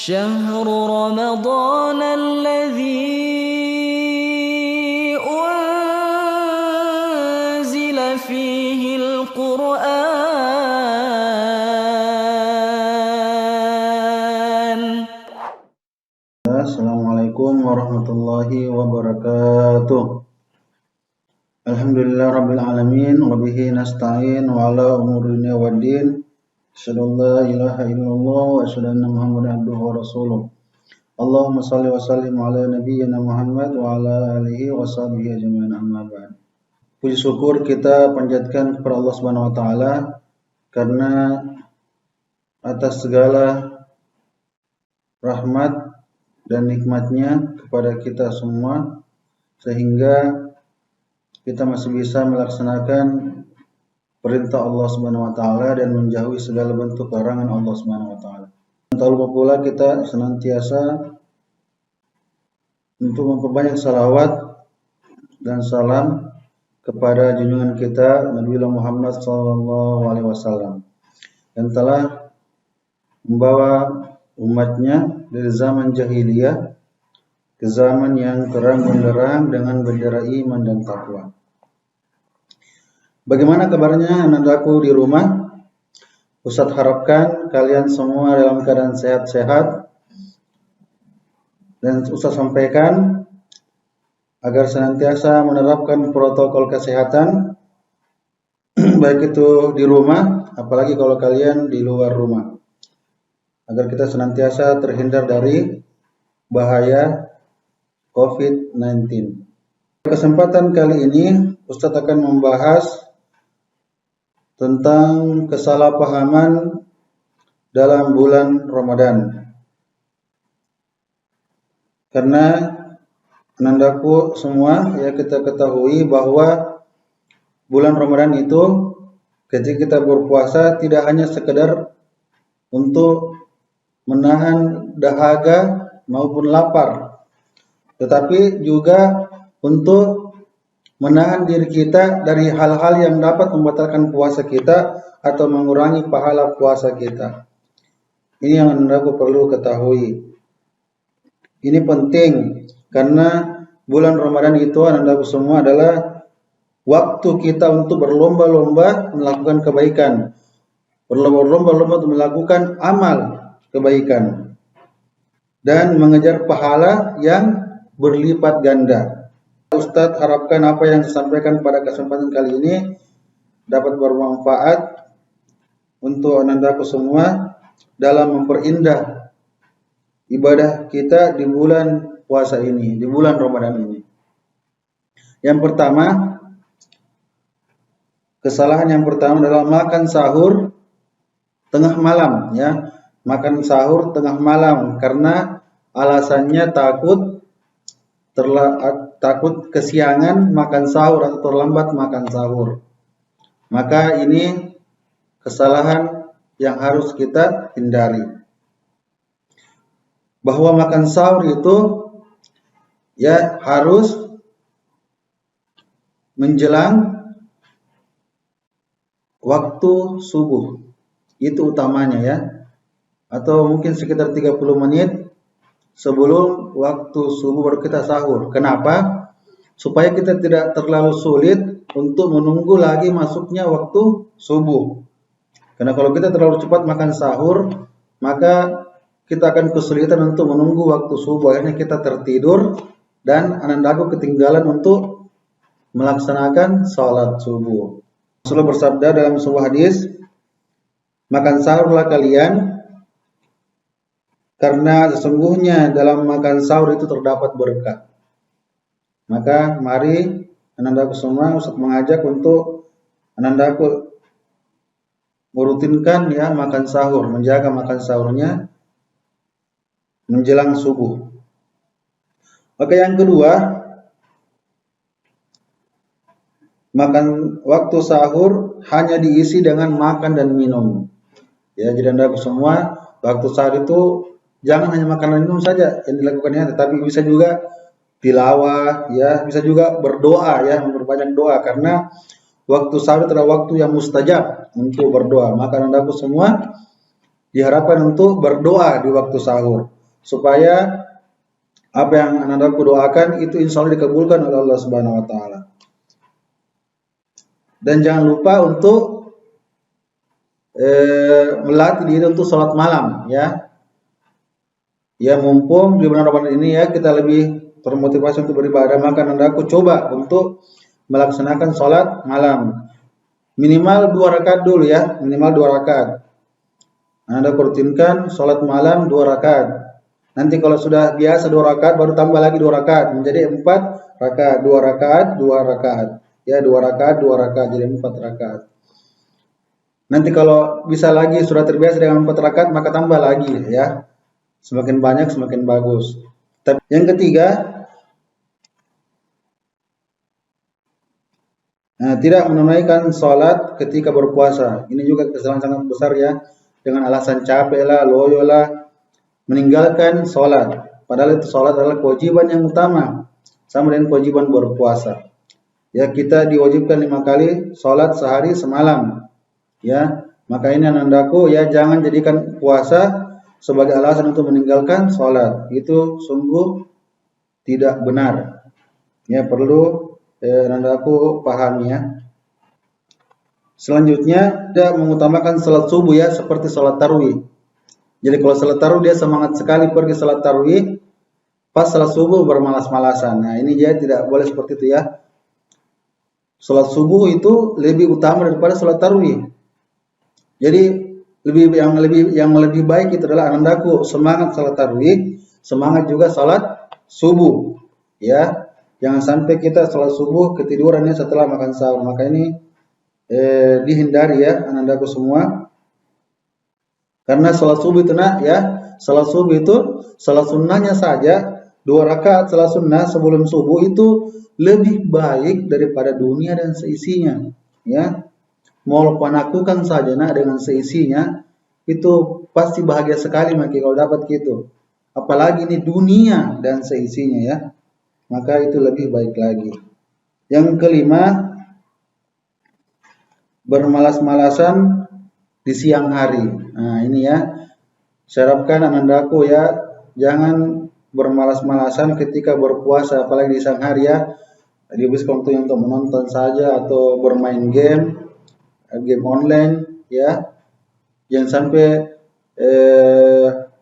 شهر رمضان الذي أنزل فيه القرآن. Assalamualaikum warahmatullahi wabarakatuh. Alhamdulillah rabbil alamin wa bihi nasta'in wa ala umurina waddin. Asyhadu an la ilaha illallah wa asyhadu anna Muhammadan abduhu wa rasuluh. Allahumma shalli wa sallim ala nabiyyina Muhammad wa ala alihi wa sahbihi ajma'in, amma ba'd. Puji syukur kita panjatkan kepada Allah Subhanahu wa taala karena atas segala rahmat dan nikmatnya kepada kita semua, sehingga kita masih bisa melaksanakan perintah Allah Subhanahu wa taala dan menjauhi segala bentuk larangan Allah Subhanahu wa taala. Tak lupa pula kita senantiasa untuk memperbanyak salawat dan salam kepada junjungan kita Nabi Muhammad SAW yang telah membawa umatnya dari zaman jahiliyah ke zaman yang terang benderang dengan bendera iman dan takwa. Bagaimana kabarnya anak-anakku di rumah? Ustadz harapkan kalian semua dalam keadaan sehat-sehat, dan Ustadz sampaikan agar senantiasa menerapkan protokol kesehatan baik itu di rumah, apalagi kalau kalian di luar rumah, agar kita senantiasa terhindar dari bahaya COVID-19. Kesempatan kali ini Ustadz akan membahas tentang kesalahpahaman dalam bulan Ramadan. Karena anandaku semua, ya, kita ketahui bahwa bulan Ramadan itu ketika kita berpuasa tidak hanya sekedar untuk menahan dahaga maupun lapar, tetapi juga untuk menahan diri kita dari hal-hal yang dapat membatalkan puasa kita atau mengurangi pahala puasa kita. Ini yang aku perlu ketahui. Ini penting karena bulan Ramadan itu anakku semua adalah waktu kita untuk berlomba-lomba melakukan kebaikan, berlomba-lomba untuk melakukan amal kebaikan dan mengejar pahala yang berlipat ganda. Ustadz harapkan apa yang disampaikan pada kesempatan kali ini dapat bermanfaat untuk anak-anakku semua dalam memperindah ibadah kita di bulan puasa ini, di bulan Ramadan ini. Yang pertama, kesalahan yang pertama adalah makan sahur tengah malam, ya. Makan sahur tengah malam karena alasannya takut kesiangan makan sahur atau terlambat makan sahur. Maka ini kesalahan yang harus kita hindari. Bahwa makan sahur itu ya harus menjelang waktu subuh. Itu utamanya, ya. Atau mungkin sekitar 30 menit sebelum waktu subuh baru kita sahur. Kenapa? Supaya kita tidak terlalu sulit untuk menunggu lagi masuknya waktu subuh. Karena kalau kita terlalu cepat makan sahur, maka kita akan kesulitan untuk menunggu waktu subuh. Akhirnya kita tertidur dan anak-anakku ketinggalan untuk melaksanakan sholat subuh. Rasulullah bersabda dalam sebuah hadis, makan sahurlah kalian, karena sesungguhnya dalam makan sahur itu terdapat berkah. Maka mari anak-anakku semua, Ustaz mengajak untuk anak-anakku merutinkan, ya, makan sahur, menjaga makan sahurnya menjelang subuh. Maka yang kedua, makan waktu sahur hanya diisi dengan makan dan minum. Ya, jadi anak-anakku semua, waktu sahur itu jangan hanya makan dan minum saja yang dilakukannya, tetapi bisa juga tilawah, ya, bisa juga berdoa, ya, memperbanyak doa, karena waktu sahur adalah waktu yang mustajab untuk berdoa. Maka anakku semua diharapkan untuk berdoa di waktu sahur. supaya apa yang anandaku doakan itu insya Allah dikabulkan oleh Allah Subhanahu wa taala. Dan jangan lupa untuk melatih diri untuk sholat malam ya. Ya mumpung di bulan Ramadan ini ya kita lebih termotivasi untuk beribadah, maka anandaku coba untuk melaksanakan sholat malam. Minimal 2 rakaat dulu ya, minimal 2 rakaat. Anda rutinkan sholat malam 2 rakaat. Nanti kalau sudah biasa 2 rakaat baru tambah lagi 2 rakaat menjadi 4 rakaat, 2 rakaat, 2 rakaat. Ya 2 rakaat, 2 rakaat jadi 4 rakaat. Nanti kalau bisa lagi sudah terbiasa dengan 4 rakaat maka tambah lagi ya. Semakin banyak semakin bagus. Tapi yang ketiga, tidak menunaikan sholat ketika berpuasa. Ini juga kesalahan sangat besar ya. Dengan alasan capek lah, loyo lah, meninggalkan sholat. Padahal itu sholat adalah kewajiban yang utama. Sama dengan kewajiban berpuasa. Ya kita diwajibkan 5 kali sholat sehari semalam. Ya maka ini anandaku ya jangan jadikan puasa sebagai alasan untuk meninggalkan sholat. Itu sungguh tidak benar. Ya perlu anandaku pahami ya. Selanjutnya dia mengutamakan salat subuh ya seperti salat tarawih. Jadi kalau salat tarawih dia semangat sekali pergi salat tarawih, pas salat subuh bermalas-malasan. Nah ini dia tidak boleh seperti itu ya. Salat subuh itu lebih utama daripada salat tarawih. Jadi yang lebih baik itu adalah anandaku semangat salat tarawih, semangat juga salat subuh. Ya, jangan sampai kita salat subuh ketidurannya setelah makan sahur. Maka ini dihindari ya anandaku semua. Karena salat subuh itu salat subuh itu salat sunnahnya saja 2 rakaat salat sunnah sebelum subuh itu lebih baik daripada dunia dan seisinya. Ya. Mau lakukan saja dengan seisinya itu pasti bahagia sekali kalau dapat gitu. Apalagi ini dunia dan seisinya ya. Maka itu lebih baik lagi. Yang kelima, bermalas-malasan di siang hari. Nah, ini ya. Saya harapkan anandaku ya jangan bermalas-malasan ketika berpuasa apalagi di siang hari ya. Dihabiskan waktunya untuk menonton saja atau bermain game online ya. Jangan sampai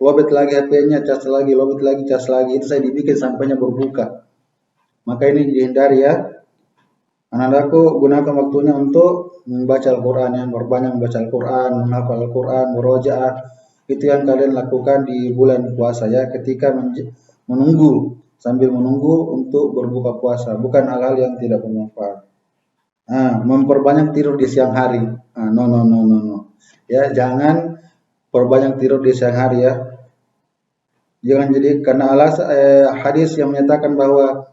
lobet lagi HP-nya, cas lagi, lobet lagi, cas lagi. Itu saya dibikin sampainya berbuka. Maka ini dihindari ya. Anandaku gunakan waktunya untuk membaca Al-Quran ya, berbanyak membaca Al-Quran, menghafal Al-Quran, murojaah. Itu yang kalian lakukan di bulan puasa ya, ketika sambil menunggu untuk berbuka puasa, bukan hal-hal yang tidak bermanfaat. Memperbanyak tidur di siang hari. No. Ya, jangan perbanyak tidur di siang hari ya. Jangan jadi karena hadis yang menyatakan bahwa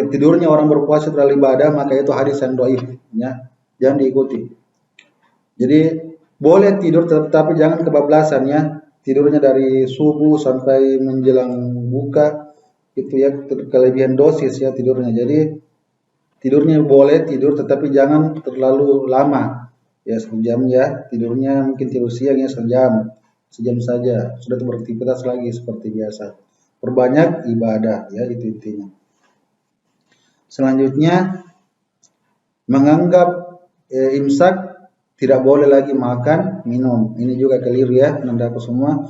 tidurnya orang berpuasa terlalu ibadah, maka itu hadis yang dhaif ya. Jangan diikuti. Jadi boleh tidur tetapi jangan kebablasan ya. Tidurnya dari subuh sampai menjelang buka itu ya kelebihan dosis ya tidurnya. Jadi tidurnya boleh tidur tetapi jangan terlalu lama. Ya 1 jam ya. Tidurnya mungkin tidur siang ya 1 jam. 1 jam saja. Sudah beraktivitas lagi seperti biasa. Perbanyak ibadah ya itu intinya. Selanjutnya menganggap imsak tidak boleh lagi makan, minum. Ini juga keliru ya anandaku semua.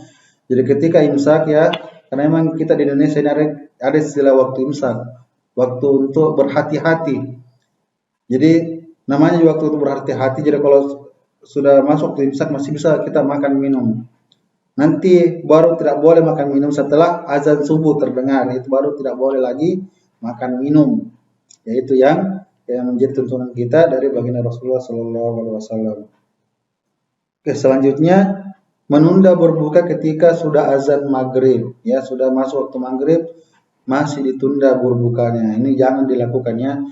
Jadi ketika imsak ya, karena memang kita di Indonesia ini ada istilah waktu imsak, waktu untuk berhati-hati. Jadi namanya juga waktu untuk berhati-hati. Jadi kalau sudah masuk waktu imsak masih bisa kita makan minum. Nanti baru tidak boleh makan minum setelah azan subuh terdengar. Itu baru tidak boleh lagi makan minum. Yaitu yang menjadi tuntunan kita dari baginda Rasulullah SAW. Oke, selanjutnya menunda berbuka ketika sudah azan maghrib. Ya, sudah masuk waktu maghrib masih ditunda berbukanya. Ini jangan dilakukannya.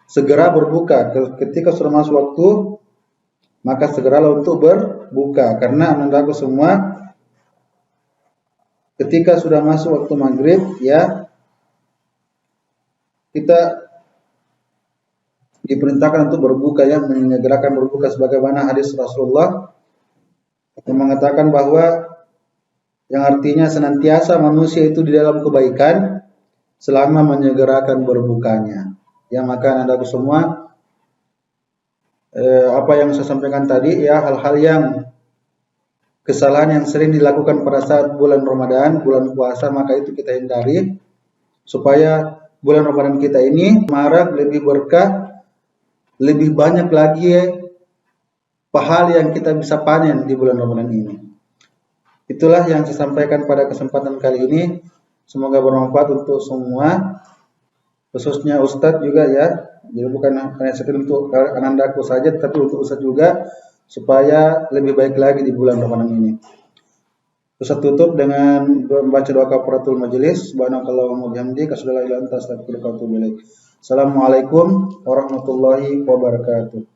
Segera berbuka ketika sudah masuk waktu, maka segeralah untuk berbuka. Karena anandaku semua, ketika sudah masuk waktu maghrib, ya kita diperintahkan untuk berbuka ya, menyegerakan berbuka sebagaimana hadis Rasulullah yang mengatakan bahwa yang artinya senantiasa manusia itu di dalam kebaikan selama menyegerakan berbukanya. Ya, maka Anda semua apa yang saya sampaikan tadi ya, hal-hal yang kesalahan yang sering dilakukan pada saat bulan Ramadan, bulan puasa, maka itu kita hindari supaya bulan Ramadan kita ini marak, lebih berkah, lebih banyak lagi pahala yang kita bisa panen di bulan Ramadan ini. Itulah yang saya sampaikan pada kesempatan kali ini. Semoga bermanfaat untuk semua, khususnya Ustadz juga ya. Jadi bukan hanya sekedar untuk anandaku saja, tapi untuk Ustadz juga, supaya lebih baik lagi di bulan Ramadan ini. Ustadz tutup dengan membaca doa kafaratul majelis. Subhanakallahumma wa bihamdika asyhadu an la ilaha illa anta astaghfiruka wa atubu ilaik. Assalamualaikum warahmatullahi wabarakatuh.